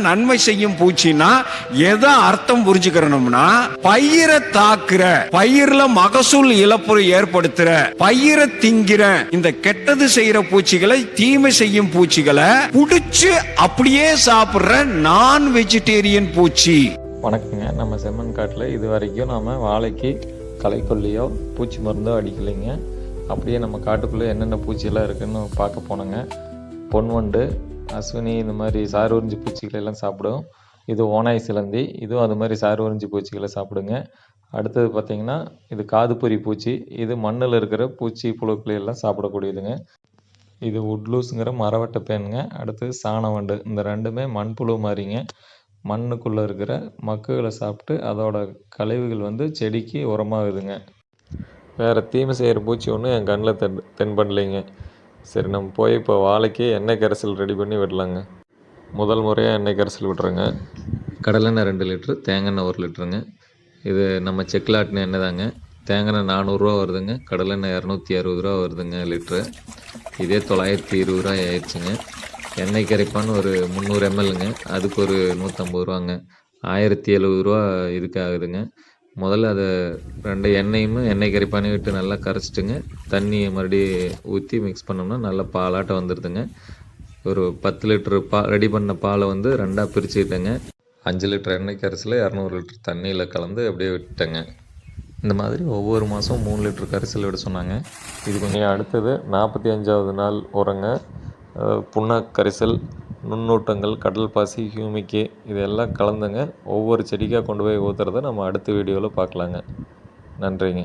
நன்மை செய்யும் பூச்சின்னா எதை அர்த்தம் புரிஞ்சுக்கிறோம்னா, பயிரை தாக்குற, பயிர்ல மகசூல் இழப்பு ஏற்படுத்துற, பயிரை திங்கிற இந்த கெட்டது செய்யற பூச்சிகளை, தீமை செய்யும் பூச்சிகளை புடிச்சு அப்படியே சாப்பிடுற நான் வெஜிடேரியன் பூச்சி. வணக்கங்க. நம்ம செம்மண் காட்டில் இது வரைக்கும் நம்ம வாழைக்கு களைக்கொல்லியோ பூச்சி மருந்தோ அடிக்கலைங்க. அப்படியே நம்ம காட்டுக்குள்ளே என்னென்ன பூச்சியெல்லாம் இருக்குதுன்னு பார்க்க போனோங்க. பொன்வண்டு, அஸ்வினி இந்த மாதிரி சாறு உறிஞ்சி பூச்சிகளை எல்லாம் சாப்பிடும். இது ஓனாய் சிலந்தி, இதுவும் அது மாதிரி சாறு உறிஞ்சி பூச்சிகளை சாப்பிடுங்க. அடுத்தது பார்த்திங்கன்னா இது காதுபொறி பூச்சி, இது மண்ணில் இருக்கிற பூச்சி புழுக்களை எல்லாம் சாப்பிடக்கூடியதுங்க. இது உட்லூஸுங்கிற மரவட்டை பேனுங்க. அடுத்தது சாணவண்டு, இந்த ரெண்டுமே மண்புழு மாதிரிங்க. மண்ணுக்குள்ளே இருக்கிற மக்குகளை சாப்பிட்டு அதோட கழிவுகள் வந்து செடிக்கு உரமாகுதுங்க. வேறு தீமை செய்கிற பூச்சி ஒன்றும் என் கண்ணில் தென்படலைங்க. சரி, நம்ம போய் இப்போ வாழைக்கு எண்ணெய் கரைசல் ரெடி பண்ணி விடலாங்க. முதல் முறையாக எண்ணெய் கரைசல் விட்றேங்க. கடலெண்ணெய் 2 லிட்ரு, தேங்காய் 1 லிட்டருங்க. இது நம்ம செக்கில் ஆட்டின எண்ணெய் தாங்க. தேங்காய் 400 வருதுங்க, கடலெண்ணெய் 260 வருதுங்க லிட்ரு. இதே 920 ஆயிடுச்சுங்க. எண்ணெய் கரைப்பான் ஒரு 300 mlங்க, அதுக்கு ஒரு 150 1070 இதுக்கு ஆகுதுங்க. முதல்ல அதை 2 எண்ணெயுமே எண்ணெய் கரைப்பானே விட்டு நல்லா கரைச்சிட்டுங்க. தண்ணியை மறுபடியும் ஊற்றி மிக்ஸ் பண்ணோம்னா நல்லா பாலாட்டம் வந்துடுதுங்க. ஒரு 10 லிட்டரு ரெடி பண்ண பாலை வந்து 2ஆக பிரிச்சுக்கிட்டேங்க. 5 லிட்டர் எண்ணெய் கரைசல் 200 லிட்டர் தண்ணியில் கலந்து அப்படியே விட்டுட்டேங்க. இந்த மாதிரி ஒவ்வொரு மாதம் 3 லிட்டர் கரைசல் விட சொன்னாங்க. இது கொஞ்சம் அடுத்தது 45வது நாள் உரங்க, புண்ணாக்கு கரைசல், நுண்ணூட்டங்கள், கடல் பாசி, ஹியூமிக்கு இதெல்லாம் கலந்துங்க. ஒவ்வொரு செடிக்காக கொண்டு போய் ஊற்றுறத நம்ம அடுத்த வீடியோவில் பார்க்கலாங்க. நன்றிங்க.